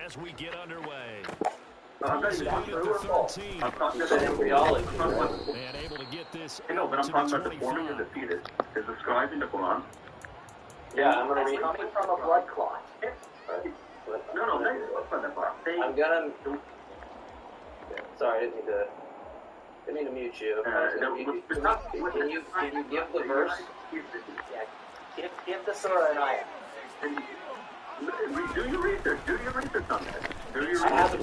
as we get underway. I'm not even true or false. I'm talking about embryology. And able to get this. No, but I'm talking about the forming of the fetus is described in the Quran. Yeah, I'm going to read. Coming from a blood clot. No, that's not part. I'm gonna. Sorry, I didn't mean to mute you. Can you give the verse? Yeah. Give the surah an ayah. Do your research. Do your research on that. I have it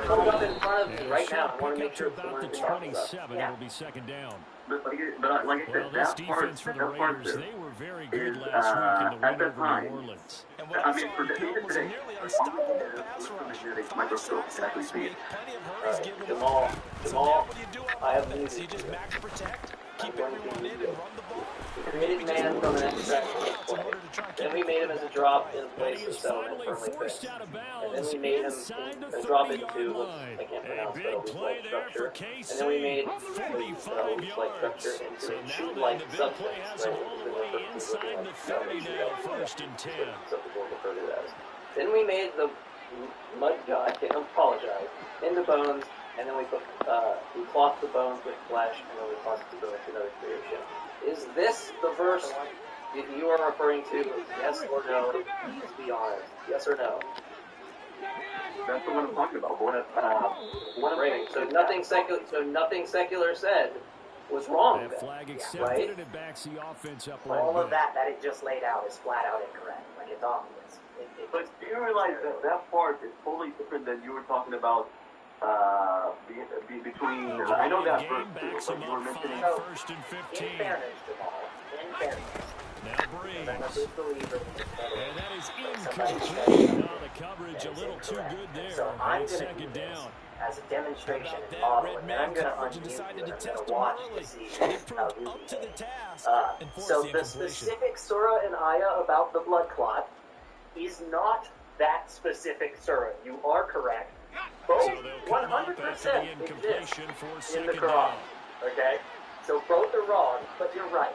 pulled up in front of me right now. I want to make sure it's the about one the you're talking 27. about. It'll be second down. But like I said, Well, this that part, defense for the that part Raiders, they were very good is, last week in the at win the over time, New Orleans. And what I I mean, saw for in the film was a today, nearly unstoppable pass rush. 5 sacks last week, plenty of hurries given Jamal, up. So now what do you do I on have offense? muted You just you. max protect, keep everyone in and run the ball? Created man from an extract play. Then we made him as a drop in place of settlement firmly fixed. And then we made him a drop into, I can't pronounce, but it'll be like structure. And then we made like structure into a shoot-like substance, right? Inside the 30 now, first and 10. Some people refer to that as. Then we made the mud guy, I apologize, into bones, and then we clothed the bones with flesh, and then we tossed the bones into another creation. Is this the verse that you are referring to? Yes or no? Please be honest. Yes or no? that's what I'm talking about. Great. So nothing secular said was wrong. That flag accepted, right? and it backs the offense up. All of that it just laid out is flat out incorrect. Like, it's obvious. But do you realize that part is totally different than you were talking about between... I know that verse too, but you were mentioning... First and 15. In fairness, Jamal. In fairness. Now Breeze. I'm a big believer in And that is somebody incomplete. No, the coverage a little too good there. So I'm going to second down. as a demonstration About and that model, red and man I'm going to coverage and unmute decided you, to and I'm test going to him watch early. to see And he how proved you up to the behave. task and forced So the the incompletion. specific surah and ayah about the blood clot is not that specific surah. You are correct. Both So they'll come up after 100% the exist incompletion for in the second Quran. down. Okay? So both are wrong, but you're right.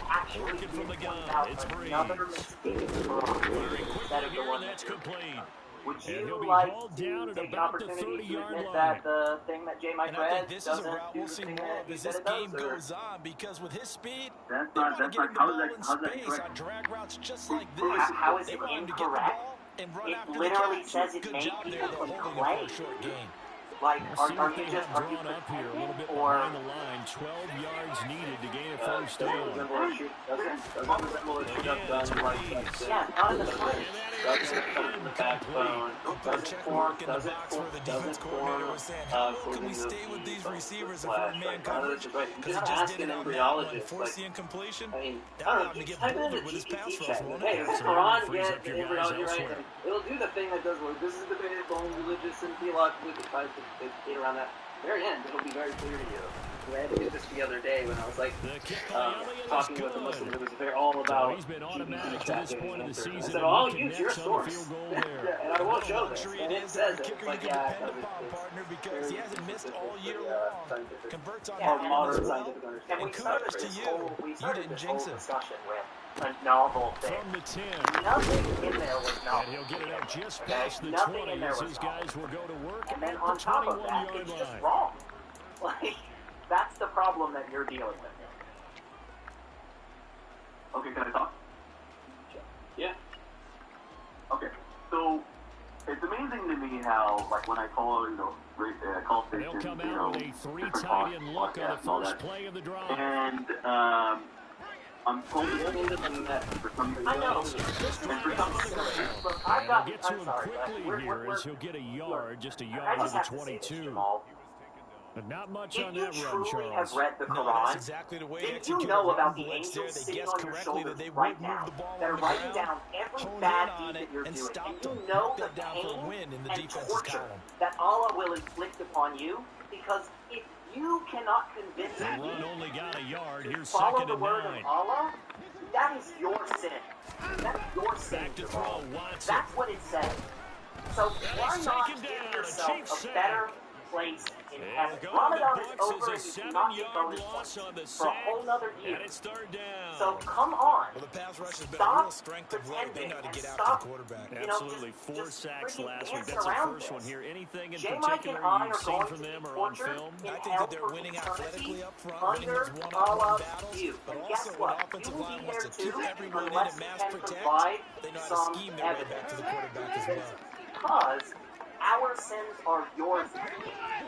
Actually, Working from the gun, out it's Breeze. another mistake wrong. Firing That quickly is the here, one and that's complete. Would And he'll you be like hauled to down at take an about the opportunity to 30-yard admit line. that the thing that J. Mike And I read think this is a doesn't route do we'll the see thing more that of you as said this it does? game Or? goes on, because with his speed, That's they not, want to that's get not, him the how ball is in that space correct? on drag routes just like this. How is They it want him to get the incorrect? ball and run It after the literally catch. says it Good made job there, people though, from holding it clay. for a short gain. Like, We'll see are what you they just have are you drawn up here. A little bit pretending, or behind the line. 12 yards needed to gain a first Doesn't down. resemble a shoot. Doesn't resemble a shoot up done like that. yeah, not in the slightest. Doesn't come from the backbone. Doesn't form. In the box where the defense coordinator was saying, how low can we stay with these receivers if we're in man coverage? Because he just did it on that one, forced the incompletion. I mean, That I allowed don't him to know. get Type it bouldered into with his pass GPT rush, check. won't Hey, it? does So Quran it frees get up your embryology guys right? elsewhere. And it'll do the thing that does work. This is debatable and religious and theologically. It tries to skate around that. Very end, it'll be very clear to you. I had to do this the other day when I was like talking with a Muslim who was all about He's been automatic to this point of the season. I said, well, I'll use your source. And I will show this. And it says it. It's like, yeah, because he hasn't missed all year long. Converts on modern well. scientific And understanding. we And started kudos to this you. whole, we You started didn't this whole jinx it. discussion with a novel thing. From the 10. Nothing in there was And novel. he'll get it up just Okay? past the Nothing 20 in there as was his novel. guys will go to work And then at on the top of that, 21-yard it's just line. wrong. Like, that's the problem that you're dealing with. Okay, can I talk? Yeah. Okay, so it's amazing to me how, like, when I call, call And they'll stations, come you out know, with a three different tight end look on podcasts the and all first that, play of the drive. and I'm told for some reason. I know. This is Look, I've we'll got. get to I'm him sorry, quickly but here as he'll get a yard, just a I yard to just the have to say this, 22. Jamal. But not much If on you that run, truly Charles. have read the No, Quran, that's exactly the way they then you execute know a about run the blitz there. angels They sitting guessed on your correctly that shoulders they right would now move the ball that on are the writing ground, down every honed bad in on deed it, that you're and doing. stopped And them. you know Knocked the that down for a pain win in the and defense's torture column. that Allah will inflict upon you, because if you cannot convince The me run only got a yard. to Here's follow second the and word 9. of Allah, that is your sin. That's your sin, Back to Jamal. throw, Watson. That's what it says. So why he's not taken give down, a yourself cheap a better place in And heaven. going to Ramadan the is Bucks over, is and a you do not 7-yard get bonus loss points on the for a sack, whole nother year. and it's third down. So come on. Well, the pass rush has been a real Stop strength of late. They pretending know how to and get after the stop, quarterback. Absolutely, four just sacks freaking last week. dancing That's the around first this. one here. Anything in J-Mike and particular I you've are seen going from to be them or on tortured film? in I think hell that they're for winning eternity athletically up front, winning under those one-on-one Allah's battles, view. but And also guess an what? offensive You will line be wants there to keep too, everyone in unless and you mass can protect. provide They know how to some scheme their way back evidence. to the quarterback as This well. is because our sins are yours.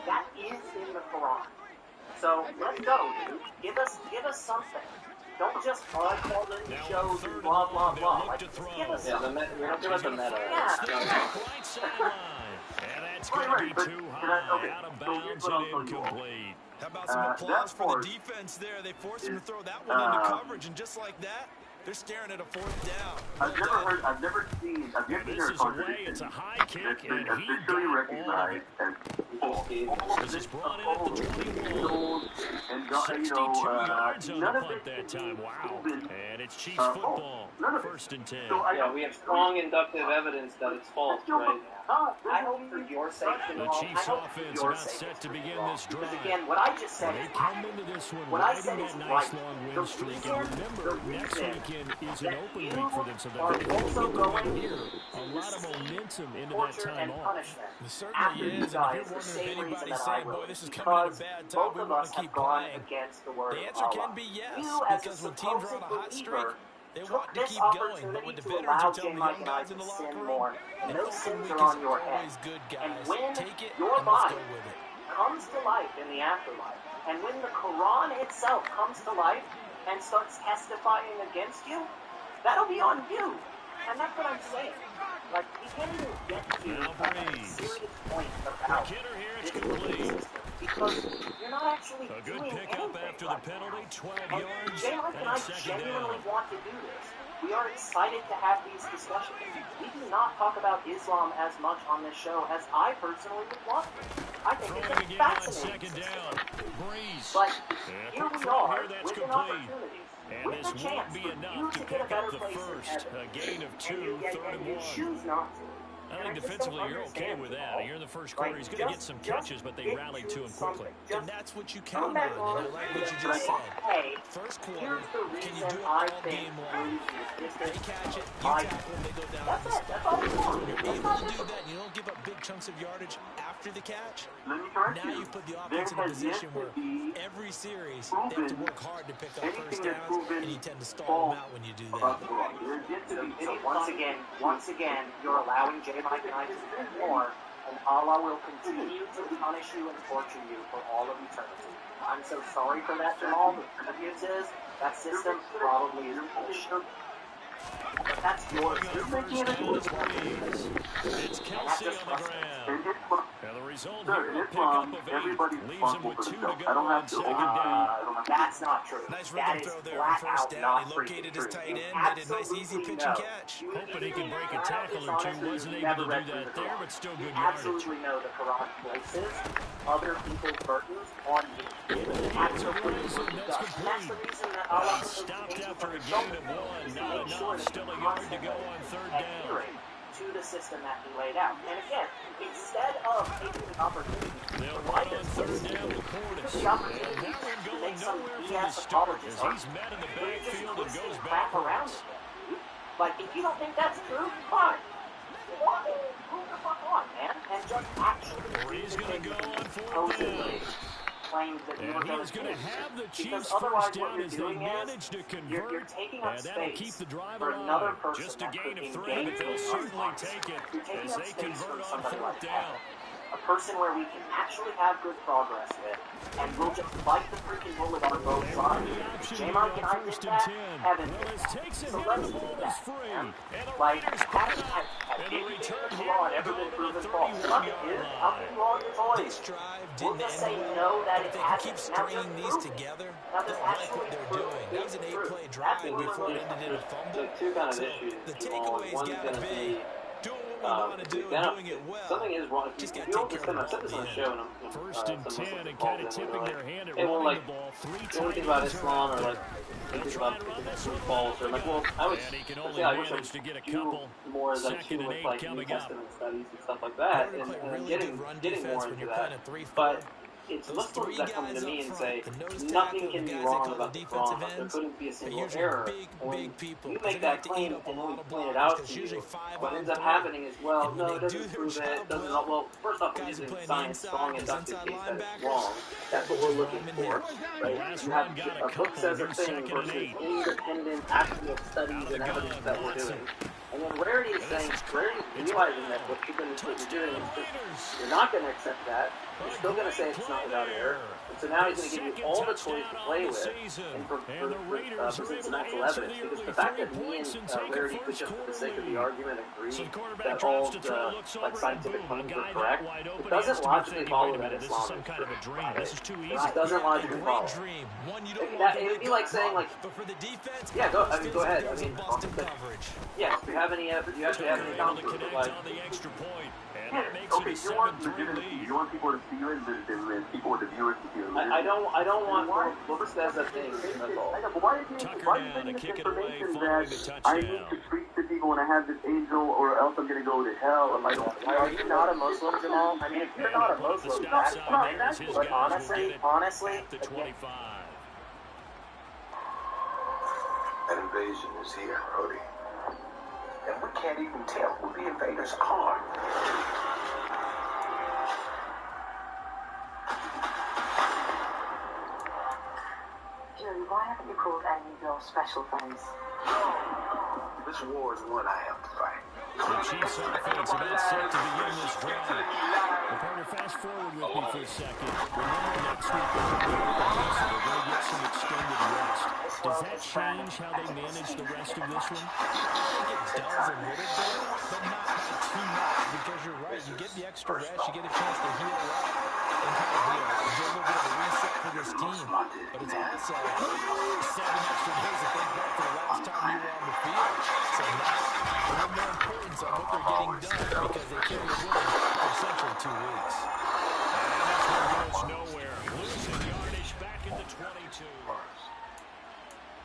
That is in the Quran. So let's go, dude. Give us something. Don't just call in Now shows on and 3rd blah and blah long, they'll blah. look Like, to just throw. Yeah, give us something. we don't give us a meta. Right sideline. And that's going to be too high. Out of bounds and incomplete. How about some applause for the defense there? They forced him to throw that one into coverage, and just like that, they're staring at a 4th down. I've never seen This is away. It's a high kick, and he got all of it. This is brought in at the 21. 62 yards on the punt that time. Wow. And it's Chiefs football. 1st and 10. Yeah, we have strong inductive evidence that it's false right now. I hope for your sake, The Chiefs offense about set to begin this drive. Because again, what I just said They is come into this one what I riding said that is nice right. long The win streak. reason- And remember, the next reason weekend is an that open you week for them, so are they're also going to win going here. to A lot of momentum into that torture time and off. punishment. It certainly After you is, and if guys, you're the wondering if same reason anybody's that I saying, will. boy, this is coming at a Because bad time, both we of want us to have keep gone playing, against the word the of answer Allah. can be yes, You, as a because when teams are on a hot supposed streak, believer, they took want to this keep going. But opportunity what the to veterans allow are telling the J-Mike young and I guys in to the sin locker room, more. And an those open sins week are is on your head. always good, And guys. when Take it, your and let's body go with it. comes to life in the afterlife, and when the Quran itself comes to life and starts testifying against you, that'll be on you. And that's what I'm saying. Like, we can't even get to a serious point about this system because you're not actually A good doing pickup anything after right the penalty, now. 12 And yards, J-Mike and I and 2nd genuinely down. want to do this. We are excited to have these discussions. We do not talk about Islam as much on this show as I personally would want to. I think Throwing it's a again on fascinating 2nd system. down. Breeze. But And here we throw are here, that's with an complete. opportunity, And with this a chance won't be for enough you to to get a pick better up the place in first. heaven. A gain of And 2, you 3rd and 1. choose not to. I And think just defensively don't you're okay understand with it that. all. Here in the first quarter, he's going to get some catches, but they rallied to him quickly. And that's what you count on, and I like what you just said. Hey, First quarter, here's the can you reason do it I all think game long? this They is catch it, you my tackle them, they go down That's to the it. That's all we spot. want. When you're That's able not to do different. that, and you don't give up big chunks of yardage after the catch, Let me correct now you. you've put the There offense in a has yet position to where be every series they have to proven work hard to pick up anything first that's downs, proven and you tend to stall false them out when you do about that. the Quran. There has yet to be So any once again, you're allowing J-Mike and I to do more, and Allah will continue to punish you and torture you for all of eternity. I'm so sorry for that, Jamal. The good news is that system probably is bullshit. But that's yours. Going on 1st down is Breeze. It's Kelsey on the ground. And the result here, a pickup of 8. Leaves him with 2 to go on 2nd down. That's not true. Nice That rhythm is throw there on flat first out down. not He freaking located his true. tight You end, made a nice easy absolutely pitch know. and catch. Hoping he can break a tackle or two. Wasn't able to do that there, but still good You yardage. absolutely know the Quran places other people's burdens on you. Absolutely does. And that's the reason that Allah Stopped after a gain of 1. Not enough. Still a yard to go on 3rd down. adhering to the system that he laid out. And again, instead of taking the opportunity to They'll provide run on this 3rd system, down to took Portis. the And opportunity that one to going make some nowhere from the BS start apologies. as he's met in the You're just backfield and twisting goes crap around backwards. it, dude. Like, if you don't think that's true, fine. Move the fuck on, man. And just actually He's going to go on 4th supposedly down. claims that you were And he going is going to have the Chiefs because 1st otherwise what down you're as they doing manage to is convert. you're taking up And that'll space keep the drive for another alive. person Just a that gain could of 3, but they'll engage certainly in take it You're taking as up they space convert from on somebody 4th like down. a person where we can actually have good progress with, and we'll just bite the freaking bullet on both They sides. run the option here J-Mark on and I did 1st and that, 10. Evan did Willis that. takes a So hit let's and the do ball that, is free. man. And the Like, Raiders pick it up. have And the anything return in the here Quran will ever go been to the proven false? 31-yard How can line. you all your toys? This drive We'll didn't just end say well, no that but it if they can keep hasn't. Now just stringing these prove it. together, Now just they'll like what actually they're prove doing. it. That was an It's true. 8-play That's drive what before it we're ended in a fumble. There's two kind of So issues. the Jamal. takeaway's One's got going to to be, be Doing what we want to do and doing it well. Something is wrong. Just If got you to take don't care I've of said the this on ball the at show, the end. and First and 10, and kind of tipping their hand at hey, well, running like, the ball. 3 when we think tight about ends are Islam out or like there. we think They'll try about and run this True one with False, the or like, gun. well, I wish, And he can let's only say I wish I manage to get a do couple. more than Second two and with 8 like New coming up. Testament studies and stuff like In that, order to play and really getting good run getting defense more when into you're that. playing a 3-4, But it's those Muslims 3 that come guys to up me and front, say the nose nothing tackle, can the be guys they wrong call the about the defensive Quran. There ends, couldn't be a they're single usually error. big, And when big people. you Because make they like that to eat claim up a and then we lot of point it blockers out because to it's usually you, 5 what on ends up 3. happening is, well, And when no, they it do doesn't their prove it. job Doesn't well, well. First off, we're guys are using playing the science, strong inside, those inductive inside case that it's linebackers, wrong. That's what we're just looking roaming for, here. right? Last You run have got a a book couple. says a Here's thing 2nd and versus 8. independent actual Out studies of the and evidence gun, that we're Watson. doing. And then Rarity is And this saying, is Rarity's caught. It's realizing that Brown. what you're doing is just, Raiders. you're not going to accept that. You're A still going to say great it's play not without error. there. And so now he's His going to give you second all the toys touchdown to on play the with season. and And the Raiders are present some able to actual answer evidence. the Because early the fact 3 that me points and and take a Rarity could first just for the quarter sake of the lead. argument agree So the quarterback that drops all to throw, the looks like over, and scientific boom, a claims guy are that correct, wide it open, he has doesn't to be logically thinking, follow wait a that minute, this is Islam some is kind of a true. dream. This is too It easy. doesn't Yeah, a logically great follow. dream. One you don't want That, to it would wake be like up saying from. like, But for the defense, yeah, it almost go feels like ahead. it I was mean, a busted coverage. yes, do you have any? Do you have Tucker any able to counter? connect Like, on the extra point. And Yeah, that makes okay, it a you want 7-3 legitimacy. lead. You want people to feel it, people, the viewers to feel it. I don't want books as a thing. That's all. I know, but why are you Tucker giving down to this kick it away information following the that I need touchdown. to preach to people when I have this angel, or else I'm going to go to hell if I don't? Are you not a Muslim, Jamal? I mean, if you're And not he'll a put up the Muslim, stop that's sign fine. there as his But guys will get it honestly, at the again, 25. An invasion is here, Rhodey. And we can't even tell who the invaders are. Jerry, why haven't you called any of your special friends? This war is one I have to fight. The Chiefs offense about set to begin this drive. Well, partner, fast forward with me for a second. Remember next week they're going to get some extended rest. Does that change how they manage the rest of this one? I think it does a little bit, but not by too much, because you're right. You get the extra rest, you get a chance to heal up and kind of do a little bit of a reset for this team. But it's also 7 extra days to think back to the last time you were on the field. So now, a little more importance on what they're getting done, because they carry it with them for essentially 2 weeks. And this one goes nowhere. Losing yardage back in the 22.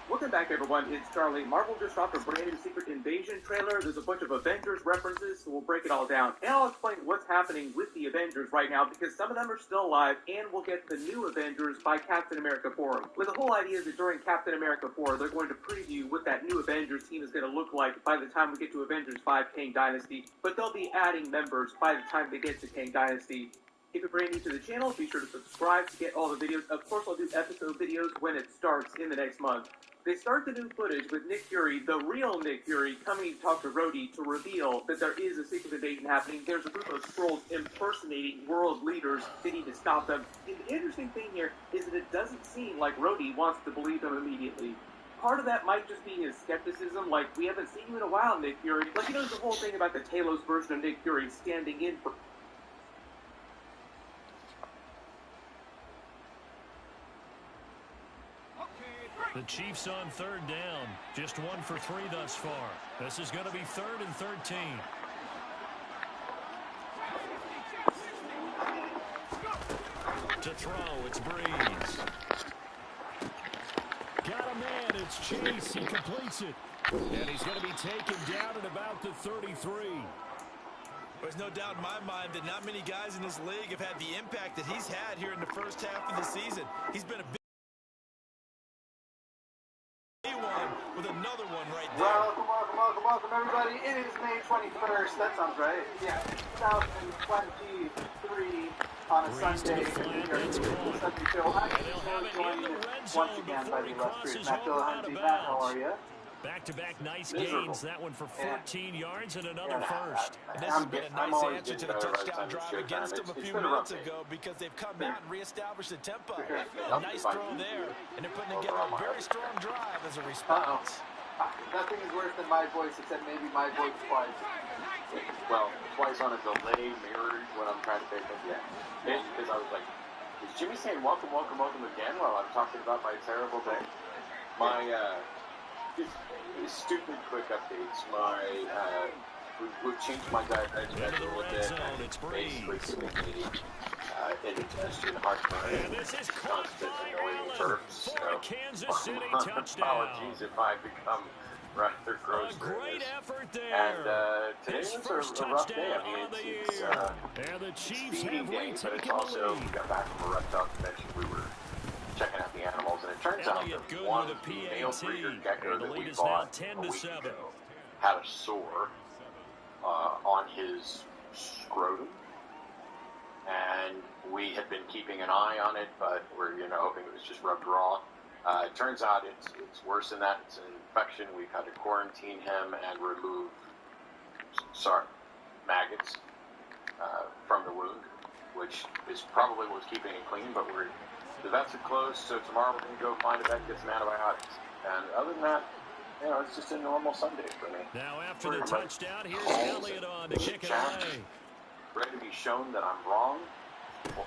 Welcome back, everyone. It's Charlie. Marvel just dropped a brand new Secret Invasion trailer. There's a bunch of Avengers references, so we'll break it all down. And I'll explain what's happening with the Avengers right now, because some of them are still alive, and we'll get the new Avengers by Captain America 4. With the whole idea that during Captain America 4, they're going to preview what that new Avengers team is going to look like by the time we get to Avengers 5 Kang Dynasty, but they'll be adding members by the time they get to Kang Dynasty. If you're brand new to the channel, be sure to subscribe to get all the videos. Of course, I'll do episode videos when it starts in the next month. They start the new footage with Nick Fury, the real Nick Fury, coming to talk to Rhodey to reveal that there is a secret invasion happening. There's a group of Skrulls impersonating world leaders. They need to stop them. And the interesting thing here is that it doesn't seem like Rhodey wants to believe them immediately. Part of that might just be his skepticism, like, we haven't seen you in a while, Nick Fury. Like, you know, the whole thing about the Talos version of Nick Fury standing in for... The Chiefs on 3rd down. Just 1 for 3 thus far. This is going to be 3rd and 13. To throw, it's Breeze. Got a man, it's Chase. He completes it. And he's going to be taken down at about the 33. There's no doubt in my mind that not many guys in this league have had the impact that he's had here in the first half of the season. He's been a big one with another one right there. Welcome, everybody. It is May 21st. That sounds right. Yeah, 2023 on a Sunday. Sunday show. I'm joined once again by the illustrious Matt Dillahunty. Matt, how are you? Back-to-back nice gains. That one for 14 yards and another first. And this has been a nice answer to the touchdown drive against them a few minutes ago, because they've come out and reestablished the tempo. A nice throw there, and they're putting together a very strong drive as a response. Nothing is worse than my voice, except maybe my voice twice. Well, twice on a delay mirrored when I'm trying to say things. Yeah. Because I was like, is Jimmy saying welcome again while I'm talking about my terrible day? My, just stupid quick updates. My we've changed my dietary schedule a bit and basically giving me indigestion, heartburn, and constant annoying burps. So, apologies if I become rather gross during this. And today was a rough day. I mean, it's feeding day, but it's also, we got back from a reptile convention. We were checking out the animals, and it turns out that one male breeder gecko that we bought a week ago had a sore on his scrotum, and we had been keeping an eye on it, but we're hoping it was just rubbed raw. It turns out it's worse than that. It's an infection. We've had to quarantine him and remove maggots from the wound, which is probably what was keeping it clean. But the vets are closed, so tomorrow we're going to go find a vet and get some antibiotics. And other than that, it's just a normal Sunday for me. Now after the touchdown, here's Elliott on to kick it away. Ready to be shown that I'm wrong,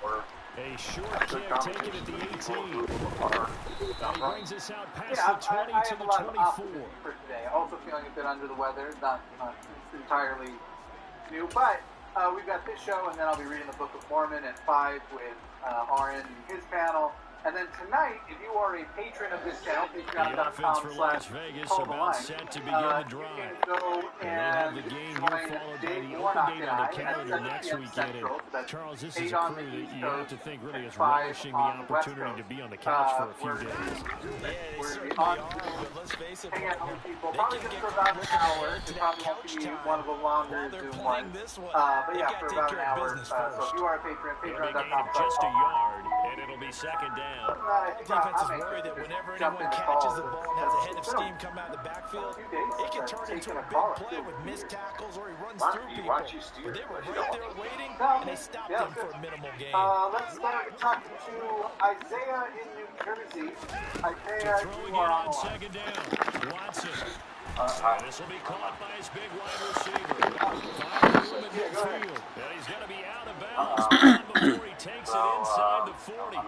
or a short kick taken at the 18. And he brings us out past the 20 I to have the a lot of 24. optimism for today. Also feeling a bit under the weather, not entirely new, but we've got this show, and then I'll be reading the Book of Mormon at 5 with Aaron and his panel. And then tonight, if you are a patron of this channel, patreon.com/calltheline, to begin the drive. You can go and the game here join followed by Dave the Warnock open date and on I the calendar at 7 next p.m. weekend. Central. That's Charles, this 8 is a on crew the that East you Coast, have to think really is 5 relishing the on the West opportunity to Coast. be on the couch for a few We're days. on let's face it, hanging out with people. Probably just for about an hour. It probably won't be one of the longer Zoom ones. But yeah, for about an hour. So if you are a patron, patreon.com. Just a yard, and it'll be second down. Defense is worried that whenever anyone catches the ball and has a head of steam come out of the backfield, it can turn into a big play with missed tackles or he runs through people. But they were right there waiting, and they stopped him for a minimal gain. Let's start talking to Isaiah in New Jersey. Isaiah, you are on second down. Watson. This will be caught by his big wide receiver. Finding room at midfield. And he's going to be out of bounds before he takes it inside the 40.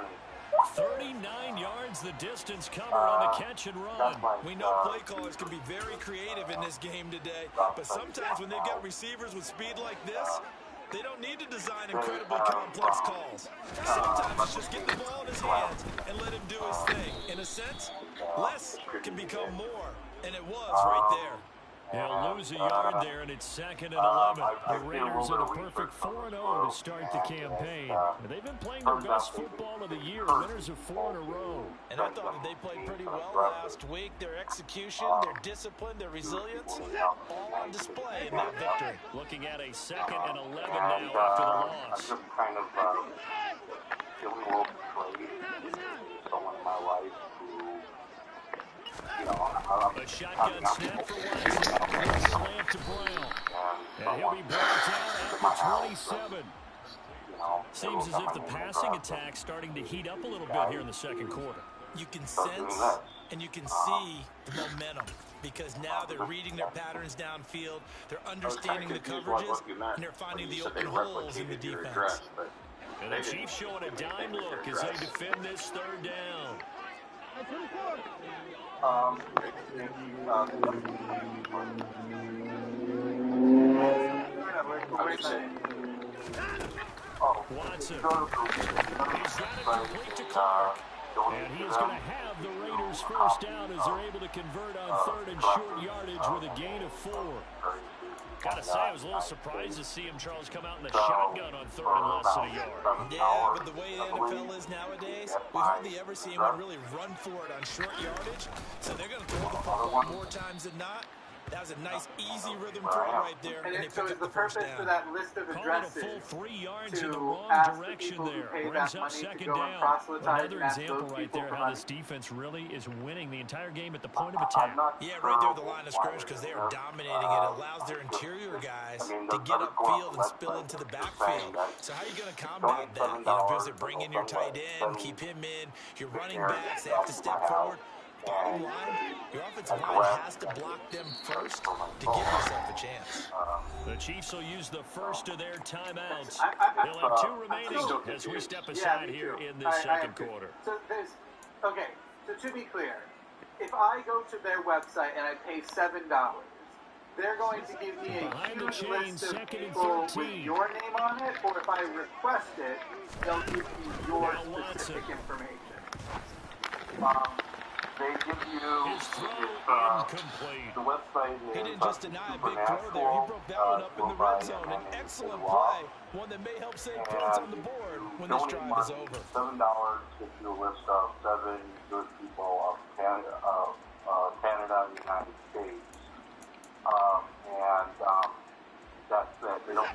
39 yards the distance cover on the catch and run. We know play callers can be very creative in this game today, but sometimes when they've got receivers with speed like this, they don't need to design incredibly complex calls. Sometimes it's just get the ball in his hands and let him do his thing. In a sense, less can become more, and it was right there. He'll lose a yard there, and it's second and 11. The Raiders at a perfect 4-0 to start the campaign. They've been playing their best football of the year, winners of 4 in a row. And I thought that they played pretty well last week. Their execution, their discipline, their resilience, all on display in that victory. Looking at a second and 11 now after the loss. I'm just kind of feeling a little betrayed. Someone in my life who, a shotgun snap for Watson. Slant to Brown. And he'll be brought down after 27. Seems as if the passing attack's starting to heat up a little bit here in the second quarter. You can sense and you can see the momentum because now they're reading their patterns downfield, they're understanding the coverages, and they're finding the open holes in the defense. And the Chiefs showing a dime look as they defend this third down. Watson. He's got it complete to Clark. And he is going to have the Raiders first down as they're able to convert on third and short yardage with a gain of 4. Gotta say, I was a little surprised to see him, Charles, come out in the shotgun on third and less than a yard. Yeah, but the way the NFL is nowadays, we hardly ever see anyone really run for it on short yardage. So they're going to throw the ball more times than not. That was a nice, easy rhythm throw right there. And they so is the purpose for that list of addresses a full 3 yards in the to wrong ask the direction people who there. pay Brings that up money to second go and down. proselytize Another and ask example those right people there for how money? this defense really is winning the entire game at the point of attack. Yeah, right there at the line of scrimmage because they are dominating it. It allows their interior guys to get upfield and spill into the backfield. So how are you going to combat that? You know, because they're bringing your tight end, keep him in. Your running backs, they have to step forward. Bottom line, your offensive line has to block them first to give yourself a chance. The Chiefs will use the first of their timeouts. They'll have 2 remaining as we step aside here in this second quarter. So to be clear, if I go to their website and I pay $7, they're going to give me a Behind the huge chains, list of second and people 13. with your name on it, or if I request it, they'll give you your Now specific Watson. information. They give you His throw incomplete. the website is He didn't just deny a big throw there. He broke that one up in the red zone. An excellent play. One that may help save points on the board when this drive is over. $7 gets you a list of 7 good people of Canada, United States. That's it. They don't.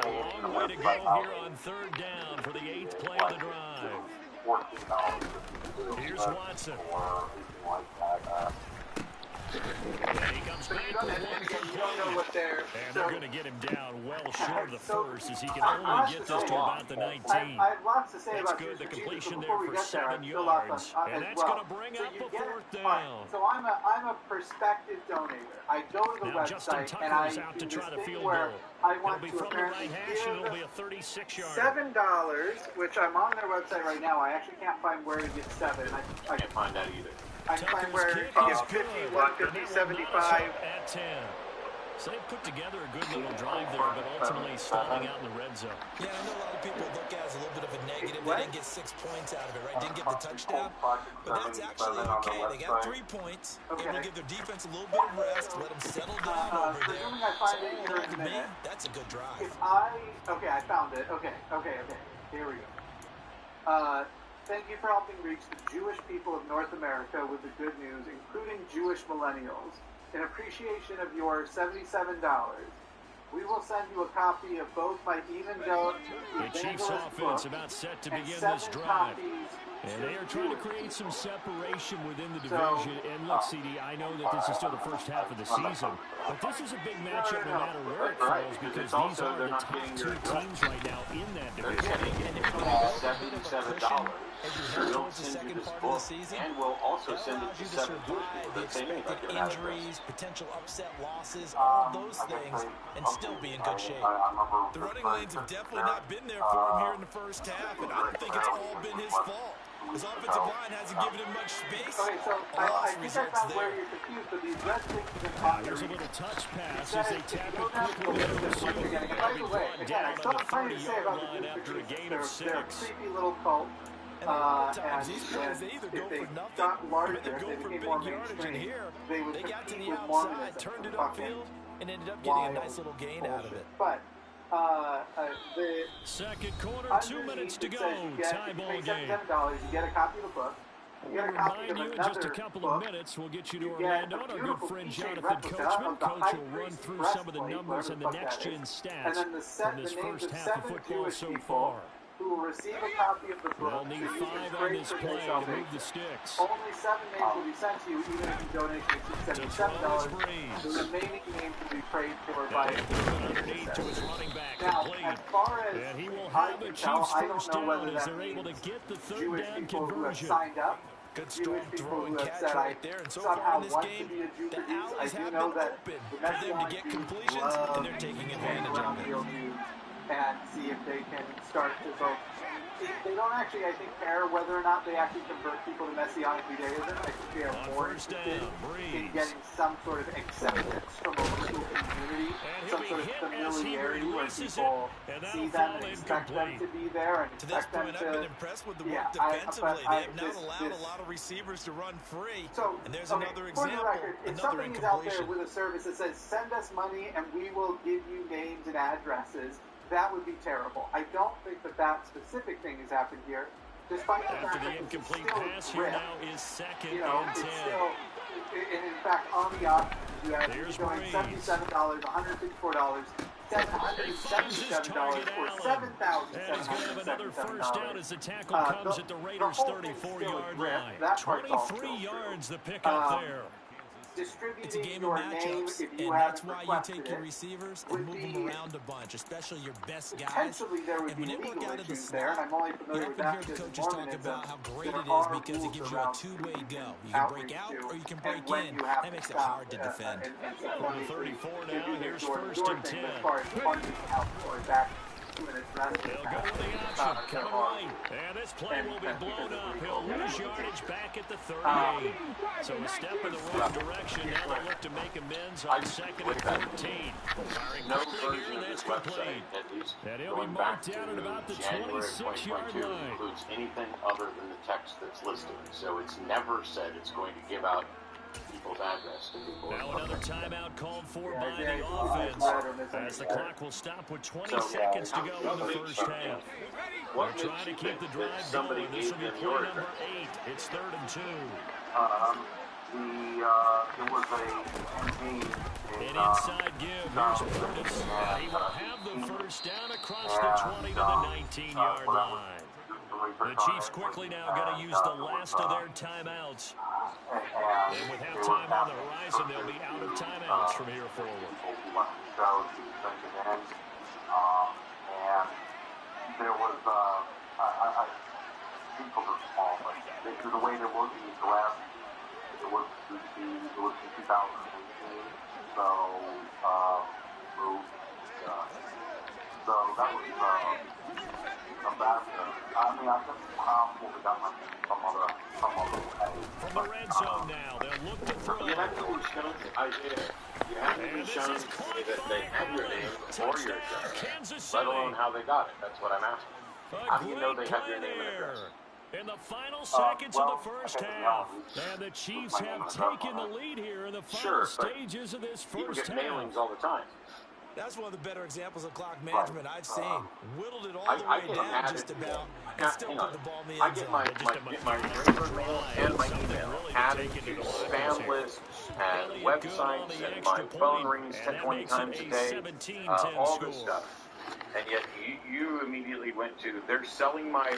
A long way to go here on third down for the 8th play of the drive. $14. Here's Watson. Or anything like that. And he comes back with one complete. And they're going to get him down well short of the first, as he can only get this to about the 19. I have lots to say That's about good. The Houston completion Chiefs, there but for before we get there, 7 I'm still up yards. on And as that's well. going to bring So up you a get- 4th all right, down. so I'm a prospective donator. I go to the Now Justin website Tucker and I is out to do try this the thing field where goal. I It'll want be to from the right apparently hash, and it'll give be a 36-yard. $7, which I'm on their website right now. I actually can't find where to get 7. I Can't find that either. I can find where Tucker's to kick get is 50, good. 150, And 75. at 10. So they put together a good little drive there, but ultimately stalling out in the red zone. Yeah, I know a lot of people look at it as a little bit of a negative. They didn't get 6 points out of it, right? Didn't get the touchdown. But that's actually okay. They got 3 points. Okay. Able to give their defense a little bit of rest, let them settle down over there. Presuming I find it here in a For me, minute. that's a good drive. Okay, I found it. Okay. Here we go. Thank you for helping reach the Jewish people of North America with the good news, including Jewish millennials. In appreciation of your $77, we will send you a copy of both my Evangelical The Chiefs offense about set to and begin 7 this drive. copies And they are trying to create some separation within the division. And look, CD, I know that this is still the first half of the season, but this is a big matchup no matter where it falls, because these are the top 2 teams right now in that division. $77. We'll send you this book, and we'll also send it to 7 Jewish people that say anything about it. Injuries, potential upset losses, all those things, and still be in good shape. The running lanes have definitely not been there for him here in the first half, and I don't think it's all been his fault. His offensive line hasn't given him much space. Okay, so I think I found where you're confused, but these red things have been There's a little touch pass It as says they tap if it you go down to the quickly to the list of receiver. what you're getting. They'll By be the way, brought again, I down still at have the plenty to say 30-yard about the line Houston after a Chiefs. gain They're of a 6. creepy little cult. And a lot of times, And these guys, they either go if they for nothing, got or larger, they if go they for became big more yardage. And mainstream, here, they would they got to compete the with outside, Mormonism. turned it Fucking upfield, and ended up getting a nice little gain out of it. But the Second quarter, 2 minutes to underneath it go. says you get, Tie if you ball pay game. $77, you get a copy of the book. You We'll get a copy remind of you in another just a couple book. of minutes. We'll get you to You Orlando get and a our good beautiful friend keychain Jonathan replica Coachman. of the Coach high will run priest through some of the breastplate, numbers whatever and the the fuck next that gen is. stats And then from this the names first of half of 7 football Jewish so people far. who will receive a copy of the book. They'll need to use 5 as on praise this for their play to move salvation. the sticks. Only 7 names will be sent to you, even if you donate to $77. The remaining names will be prayed for by Underneath to his running back. now, Complete. as far as And he will I have the can tell, Chiefs I don't first know down whether as that they're able to means get the third Jewish down people who have conversion. signed up, Good strong Jewish people throw who and have catch said right there. And so somehow far in this want game, to be a Jew the for Jews. I alleys do have know been that open the for them to Messianic get Jews completions, love and they're taking advantage around of it. field Jews and see if they can start to both. They don't actually, I think, care whether or not they actually convert people to Messianic Judaism. I think they are more interested in getting some sort of acceptance from a local community, some sort of familiarity where people see them and expect them to be there and To this expect them point, to. I've been impressed with the work Yeah, defensively. They have not allowed a lot of receivers to run free. So, and there's okay, another for the example, record, if another somebody's out there incompletion. with a service that says, send us money and we will give you names and addresses, that would be terrible. I don't think that that specific thing has happened here. Despite the After fact the that it's incomplete still pass here ripped, now is second you know, and it's 10. still, and in fact, on the options, you have There's going Breeze. $77, $154, $777, or And he's going to have another first down as the tackle comes at the Raiders' 34-yard line. 23 yards the pickup there. It's a game your of name matchups, if you and that's haven't why you requested take your it. receivers and move them around a bunch, especially your best guys. Potentially there would And when be they work legal out of the issues there, and slot, I'm only you familiar with often that hear the because coaches in talk Mormonism, about how great there it is are because it rules gives you a around two-way who go. You can outreach break out to, or you can and break when in. you have That makes it stop, hard to defend. Number 34 now. Here's door first and 10. As far as punting out or back 2 minutes rest. They'll go with the option. Coming right. And this play will be blown up. He'll lose yardage back at the 38. So a step in the wrong direction. Now they'll look to make amends on 2nd and 14. Firing quickly here, and that's complete. And he'll be marked down at about the 26-yard line. Includes anything other than the text that's listed. So it's never said it's going to give out people's address to people. Now another timeout called for by the offense, as the clock will stop with 20 seconds to go in the first half. They're trying to keep the drive going. This will be play number 8. It's 3rd and 2. It was An inside give. Here's Curtis. He will have the first down across the 20 to the 19-yard line. The Chiefs quickly now going to use the last of their timeouts. And with halftime on the horizon, they'll be out of timeouts from here forward. And there was, people are small, but the way they're working the glass, it was in 2018, so that was a bad, I mean, I guess what we got some other From the red zone now, they'll look to throw. You have to be shown, Isaiah. You have to be shown to me that they have your name or your address, let alone how they got it. That's what I'm asking. How do you know they have your name and address? In the final seconds of the first half, and the Chiefs have taken the lead here in the final stages of this first half. People get mailings all the time. That's one of the better examples of clock management I've seen. Whittled it all the way down just about, and still put the ball in the end zone. I get my regular mail and my email added to spam lists and websites, and my phone rings 20 times a day, all this stuff. And yet you immediately went to, they're selling my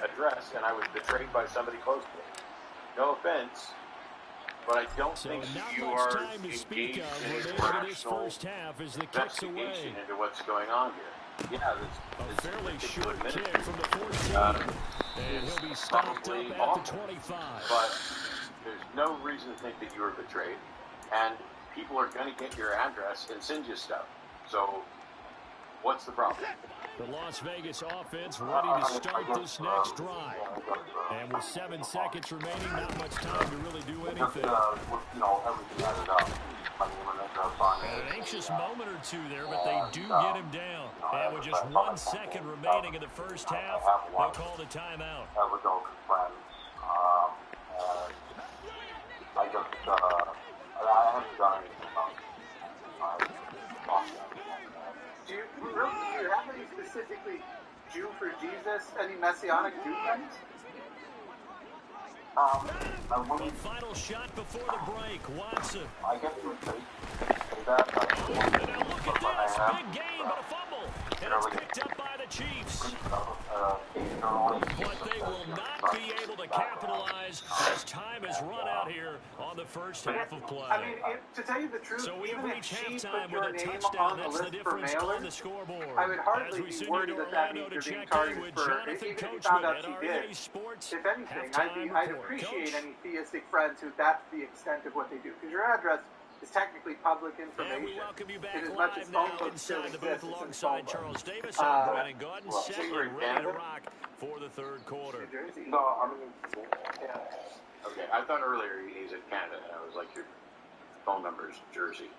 address, and I was betrayed by somebody close to me. No offense, but I don't think you are engaged in a rational investigation into what's going on here. Yeah, this fairly short kick from the 14, and he'll be stopped up at the 25. But there's no reason to think that you were betrayed, and people are going to get your address and send you stuff. So what's the problem? The Las Vegas offense ready to start this next drive. And with 7 seconds remaining, not much time to really do anything. An anxious moment or two there, but they do get him down. And with just 1 second remaining in the first half, they'll call the timeout. I haven't done anything about it. Do you have any specifically Jew for Jesus? Any messianic Jew friends? The final shot before the break. Watson. I guess you would say that. And now look at this. Big gain, but a fumble. And it's picked up by the Chiefs. But they will not be able to capitalize as time has run out here on the first half of play. I mean, to tell you the truth, so we even reach if she halftime put your with a name touchdown. on the That's the list for difference on mailers, the scoreboard. I would hardly As we be worried that Orlando means to you're being check in targeted with for, Jonathan even if you Coachman found out at she did. Sports. If anything, I'd appreciate any theistic friends who that's the extent of what they do. Because your address is technically public information. And we welcome you back as much as live phone now books still inside the exist, booth alongside Charles Davis. I'm Brandon Gordon, set and ready to rock for the third quarter. No, I mean, yeah. Okay, I thought earlier he's in Canada, and I was like, your phone number's Jersey.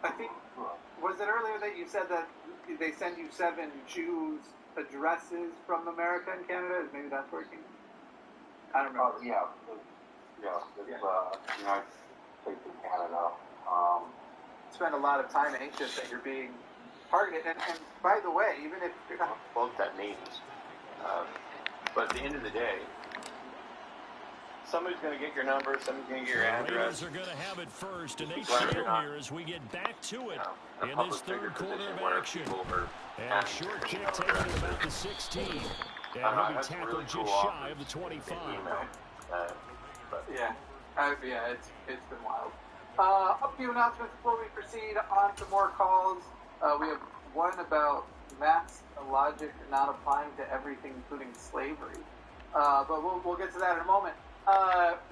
I think, was it earlier that you said that they send you 7 Jews addresses from America and Canada? Maybe that's working. I don't remember. It's United States and Canada. Spend a lot of time anxious that you're being targeted. And by the way, even if you're not... Well, that means. But at the end of the day, somebody's going to get your number, somebody's going to get your address. Raiders are going to have it first, and they trail here as we get back to it in this third quarter of action. And a short kick taken at about the 16. And he'll be tackled just shy of the 25. It's been wild. A few announcements before we proceed on to more calls. We have one about Matt's logic not applying to everything, including slavery. But we'll get to that in a moment.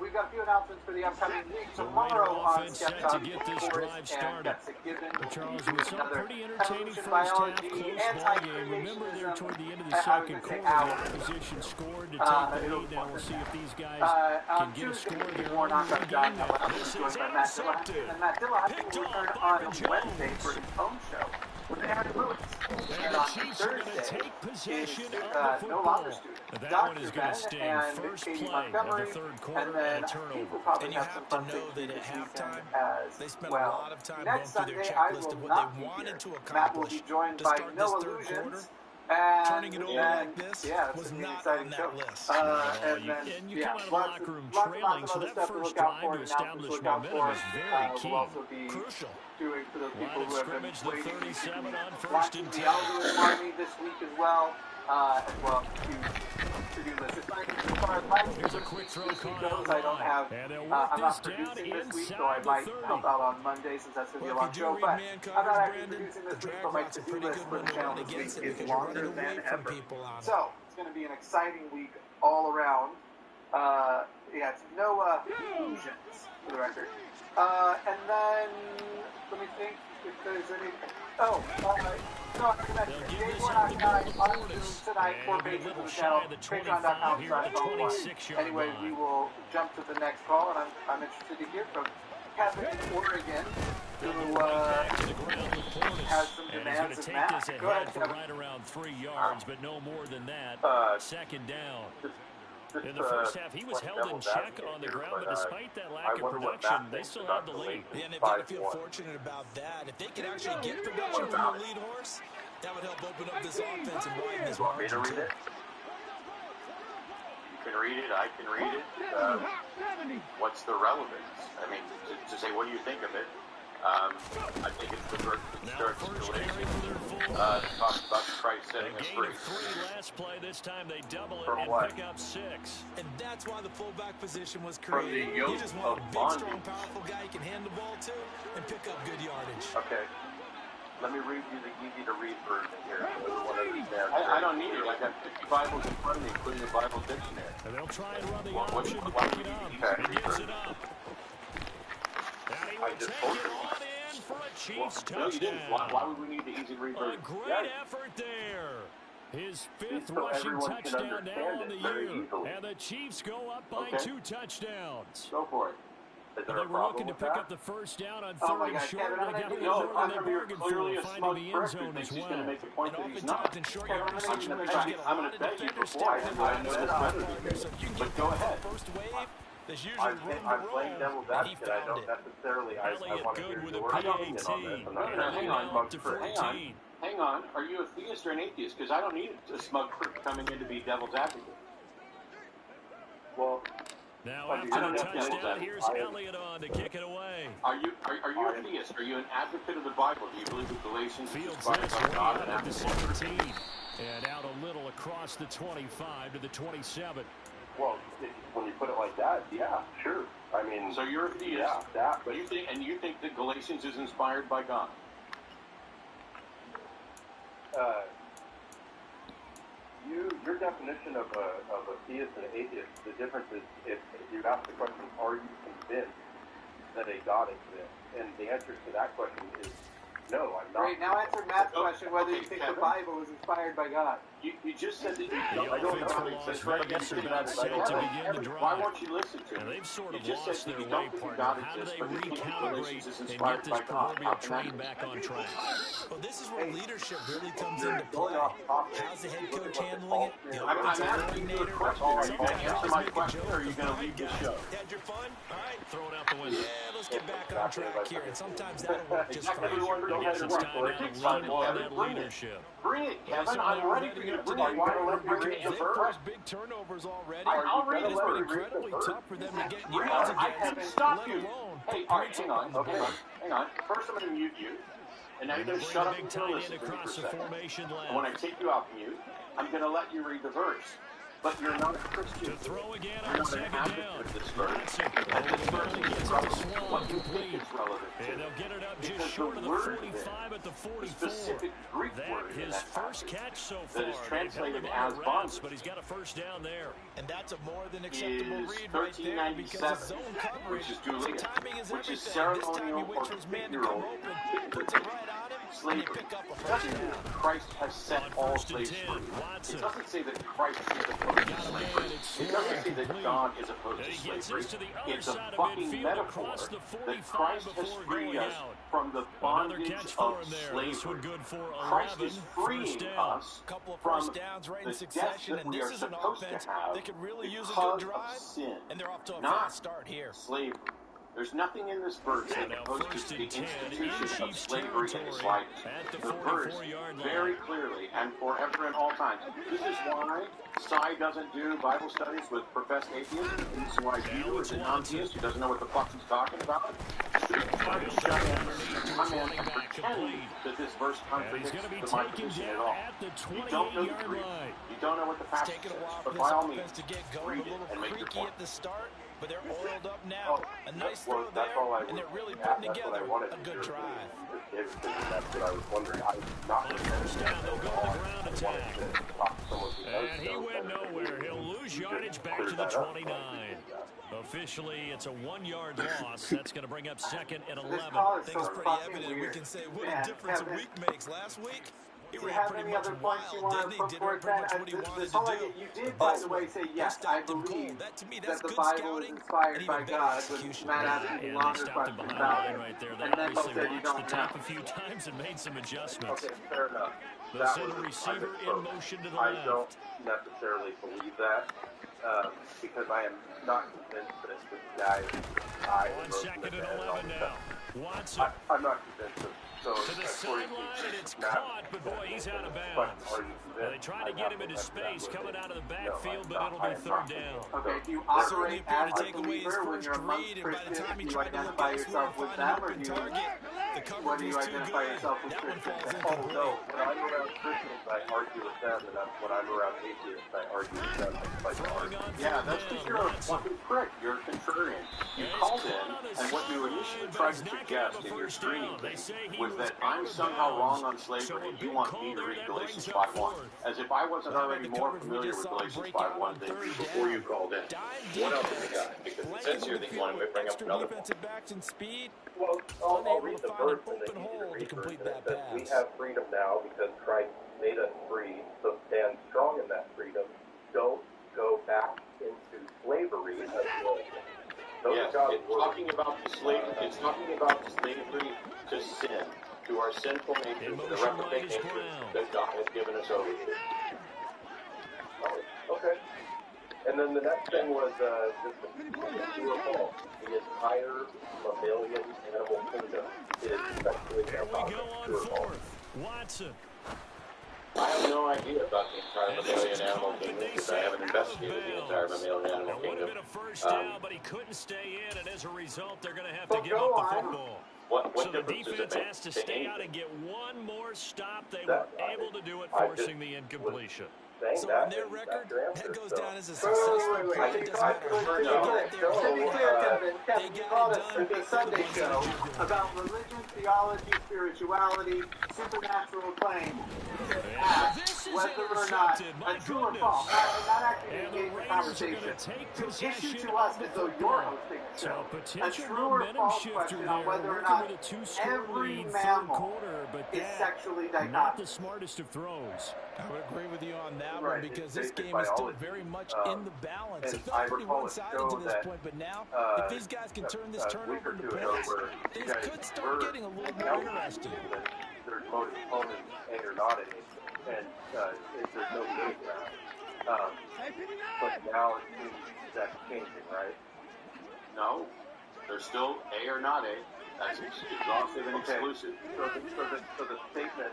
we've got a few announcements for the upcoming week. Tomorrow on Skep Talk, Forrest and Betsy Gibbon will be doing another evolution, biology, anti-creationism. Toward the end of the I was second going to say quarter, the hours. opposition scored to take the lead. Now we'll see if these guys On can get a Tuesday, score there. more knockout done. I'll be joined by Matt Dillahunty, and Matt Dillahunty will return on Wednesday for his own show with Aaron Lewis. And on Thursday is no longer student. Dr. Ben and Katie Montgomery, and then I think we'll probably have some fun things this weekend as well. Next Sunday, I will not be here. Matt will be joined by No Illusions. And then, yeah, it's going to be an exciting show. And then, yeah, lots of other stuff to look out for, and announcements to look out for. We'll also be doing for those people who have been waiting watching the Algorithm Army this week as well to-do list. As far as my to-do list this week goes, I don't have, I'm not producing this week, so I might help out on Monday since that's going to be a long show, but I'm not actually producing this week, but my to-do list for the channel this week is longer than ever. So, it's going to be an exciting week all around. Yeah, it's no illusions, for the record. And then, let me think if there's any... Oh, no, I recommend Day 1 on Zoom tonight for patrons of the channel, patreon.com/Bone1. Anyway, we will jump to the next call, and I'm interested to hear from Kevin in Oregon, who has some demands of Matt. Go ahead, Kevin. Right around 3 yards, but no more than that. Second down. In the first half, he was held in check on the ground, but despite that lack of production, they still have the lead. Yeah, and they've got to feel fortunate about that. If they could actually get production from the lead horse, that would help open up this offense and widen this margin. You can read it. I can read it. What's the relevance? I mean, to say, what do you think of it? I think it's the first talks about Christ setting us free. 3 last play. This time they double it From and what? pick up 6. And that's why the fullback position was From the created. yoke You just want a of big, bondage. strong, powerful guy you can hand the ball to and pick up good yardage. Okay. Let me read you the easy-to-read version here. I don't need it. I got 50 Bibles in front of me, including the Bible dictionary. And they'll try and run the Why option to would pick you it up. need that? He gets it up. And he will just take told it you. on in for a Chiefs No, you didn't. touchdown. Why would we need the easy-to-read A version? great effort there. His 5th So rushing everyone can touchdown now understand on the it very year. easily. And the Chiefs go up by Okay. 2 touchdowns. Go for it. Is They there a were looking problem to with pick that? up the first down on Oh 3rd my and God, short. Kevin, They I'm got a gonna little No, more than they you're bargained clearly for, a finding smug the end prick zone who as thinks he's well. going to make the point that he's not. Oftentimes in short yardage I'm situations, you going get a lot of to beg you defenders before I stepping know in this the better partner. than So if you can But get go that ahead. first wave, there's usually room to I'm roll, playing devil's and he advocate. I found don't it. necessarily. I Elliott want to good hear with your a opinion PAT. on this. I'm not And going to hang hang on, on now up to prick. 14. Hang on. Are you a theist or an atheist? Because I don't need a smug prick coming in to be devil's advocate. Well, Now I after don't the have devil's touchdown, advocate. here's Elliott on to kick it away. Are you a theist? Are you an advocate of the Bible? Do you believe that Galatians is Fields inspired this by way God out and of the after 17. And out a little across the 25 to the 27. well, when you put it like that, yeah, sure. I mean, So you're a theist. yeah, that. But You think that Galatians is inspired by God? your definition of a theist and an atheist, the difference is if you ask the question, are you convinced that a God exists? And the answer to that question is no, I'm not. Great, now answer Matt's question whether you Okay, think Kevin. the Bible is inspired by God. You just said that you The don't. I don't offense know. for It's Las right Vegas against about the set to Bible. begin the drive. Why won't you listen to And me? they've sort You of just lost said their that you way, don't think partner. God How do exists, they but you think recalibrate Galatians is and inspired get this by God. proverbial How can that train be? back on track? Well, this is where leadership really comes You're into going play. off topic. How's the head Look coach at what handling it? the The ball I'm offensive asking you a coordinator. question. Are you going to Sometimes answer just my make a question, joke. or are you going to All leave right, the guys, show? had your fun? All right. Throw it out the window. Yeah, let's get back on track here. And sometimes that'll work just fine. Everyone, I go guess ahead it's and time work. now It's to fine. lean on that Bring it. leadership. Bring it, Well, Kevin. so I'm they're ready for you to bring it. today. You want to let me read the They've verse? caused big turnovers already. I'll read It's the been verse. incredibly tough for them to get Read yards it. I against, haven't stopped let you. alone Hey, put all right, points hang up on. the board. Hang on. First, I'm going to mute you. And now you're going to Bring shut the up big and go tight listen end to me for across a the second. formation And when I left. take you off mute, I'm going to let you read the verse. But you're not a Christian. To throw again You're on not an second advocate down. of this verse. Watson And this verse gets is it to relevant to Swan, what you think complete. it's relevant to. And they'll get it up just Because short the of the word 45 at the the 44. specific Greek That word in his that first passage catch so that far. is translated They've held as him on the bondage routes, but he's got a first down there. And that's a more than acceptable is read right there because his 1397, zone coverage, which is Julian, timing is which is everything. This time he ceremonial or waits for his man to come figural open, puts it right on him, and they slavery. pick up a It first doesn't mean down. that Christ has set On all first and slaves 10, free. Watson. It doesn't say that Christ is opposed to Got a slavery. man, it's It doesn't Swan, say that complete. God is opposed And to he gets slavery. this to the other It's a side of fucking midfield metaphor across the that 45 Christ has before freed going us out. from the Another bondage catch for of him there. This one slavery. good for Christ 11. is First freeing down. us Couple of from first downs right in the death succession, that and we this are is an supposed offense to have that could really use a good because drive, of sin, and they're off to a not fast start here. slavery. There's nothing in this verse that Now opposes first the and 10 in institution of Chiefs slavery in the territory slightest. at the The verse 44-yard very line. clearly and forever and all times. This is why Cy doesn't do Bible studies with professed atheists. This is why Peter is a non-theist who doesn't know what the fuck he's talking about. Try to shut in and come in and pretend that this verse contradicts my position at all. You don't know the Greek. You don't know what the It's passage taken says. a while for But this by all offense means, to get going, read a it little and make your creaky point. at the start, but they're oiled up now. A nice Well, throw that's all I there, and was they're really at. putting That's what together I wanted a to good hear. drive. That's what I was wondering. I was not On first down, they'll go to the ground attack. And he went nowhere. He'll lose yardage back to the 29. Officially, it's a 1-yard loss. That's going to bring up second and 11. Call is I think so it's pretty fucking evident. weird. We can say what Man, a difference Kevin, a week makes. Last week, he do you ran have pretty any much other points you wild, want didn't to he? put Did forth? pretty much what he wanted This to whole do. idea, you did, by This the way, one, say, they yes, I stopped him believe cold. That, to me, that that's the good Bible scouting is inspired and by even better God, when execution. Matt asked me the And they longer stopped him question behind the about line it, right there. They and then obviously said you watched the don't tape know. a few times and made some adjustments. Okay, fair enough. They'll That send was a receiver I in misspoke. motion to the I left. don't necessarily believe that because I am not convinced that this guy On second and 11 now. Watson. I'm not convinced of so To the sideline, and it's caught, but boy, he's out of bounds. They tried to get him into space coming out of the backfield, but it'll be third down. Okay, if you Certainly operate appeared as to a take away his believer when first you're amongst read, and by the Christians, time he do you tried to look identify elsewhere yourself and with find an them, or open do you, target, the what coverage do you was too identify good. yourself as That one Christian? falls Oh incomplete. no, when I'm around Christians, I argue with them, and that's when I'm around atheists, I argue with them. Throwing on Yeah, third that's down. because you're a Watson. fucking prick. You're a contrarian. You called in, and what you initially tried to suggest in your screening thing was that I'm somehow wrong on slavery, and you want me to read Galatians 5:1, as if I wasn't already more familiar with Galatians 5:1 than you before you called in. What else have you got? Because it says here that you want to bring up another point. Defensive backs and speed. Well, I'll Unable read to the find an verse in the open easy to hole to read complete version. It that says, "We pass. have freedom now because Christ made us free, so stand strong in that freedom. Don't go back into slavery as well." Yes, it's talking about the slavery. It's talking about slavery to sin, to our sinful nature, to the reprobate nature that God has given us over to. Oh, okay. And then the next thing was just the true or false. The entire mammalian animal kingdom is sexually Here we go on true or false. fourth. Watson. I have no idea about the entire mammalian animal kingdom because I haven't investigated the entire mammalian animal That would have kingdom. been a first down, but he couldn't stay in, and as a result, they're going to have to give up the football. What So the difference does it defense make has to to stay out anything? and get one more stop. They were able to do it, forcing the incompletion. So on their record, that goes down as a successful play. It doesn't matter how they get there. To be clear, Kevin, They you got called it us done. for the Sunday show about religion, theology, spirituality, supernatural claims. Ask whether or not a true or false, not actually And the engage in Raiders are conversation, going to take to issue possession to us of the as though you're football. hosting the So show. A potential true or momentum false shifter question there, on whether or working not with a two-score every lead third mammal quarter, but is that sexually not the dichotomous. smartest of throws. I would agree with you on that Right, one because it's this basic game is still biology. very much in the balance. And It I felt pretty recall a one-sided show to this that, point, but now, if these guys can turn this week turnover or into two ago points, where things you guys could start getting a little more interesting. There's motive opponents A or not A, and there's no middle ground. But now it seems that's changing, right? No, they're still A or not A. That's exhaustive and exclusive. So the statement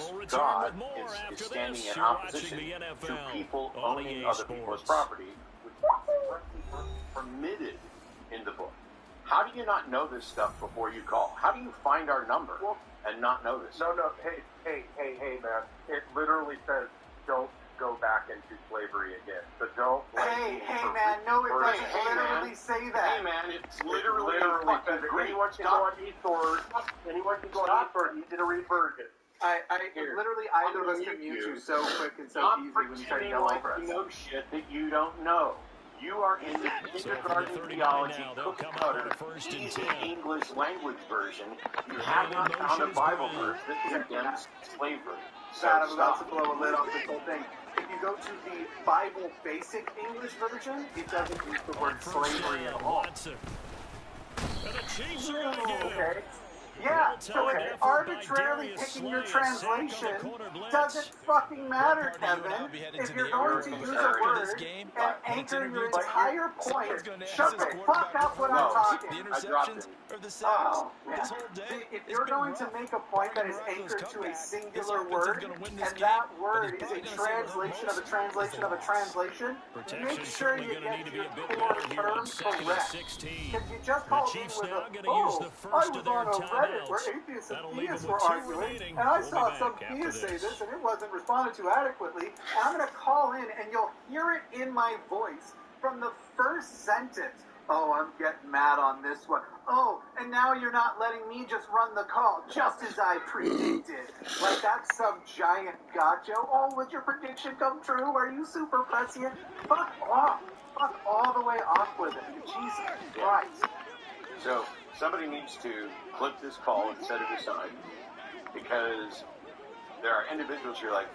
Because God is standing in opposition to people owning other people's property, which is permitted in the book. How do you not know this stuff before you call? How do you find our number and not know this? No, hey, man. It literally says, don't go back into slavery again. So don't. Hey, man. No, it doesn't literally say that. Hey, man, it's literally says anyone can go on eSword. Anyone can go on eSword. Easy to read version. Literally either of us can mute you so quick and so easy when you start to yell over us. You know shit that you don't know. You are in the kindergarten theology cookie cutter, easy English language version. You have not found a Bible verse that condemns slavery. So I'm about to blow a lid off this whole thing. If you go to the Bible Basic English version, it doesn't use the word slavery at all. Okay. Yeah, okay. Arbitrarily picking your translation doesn't fucking matter, Kevin. If you're going to use a word and anchor your entire point, shut the fuck up when I'm talking. Oh, man. If you're going to make a point that is anchored to a singular word, and that word is a translation of a translation of a translation, make sure you get your core terms correct. If you just called in with a, I was on a Reddit where atheists and theists were arguing, and I saw some theists say this, and it wasn't responded to adequately, and I'm going to call in, and you'll hear it in my voice from the first sentence. Oh, I'm getting mad on this one. Oh, and now you're not letting me just run the call, just as I predicted. Like that's some giant gotcha. Oh, was your prediction come true? Are you super prescient? Fuck off. Fuck all the way off with it. Jesus Christ. So somebody needs to clip this call and set it aside, because there are individuals who are like,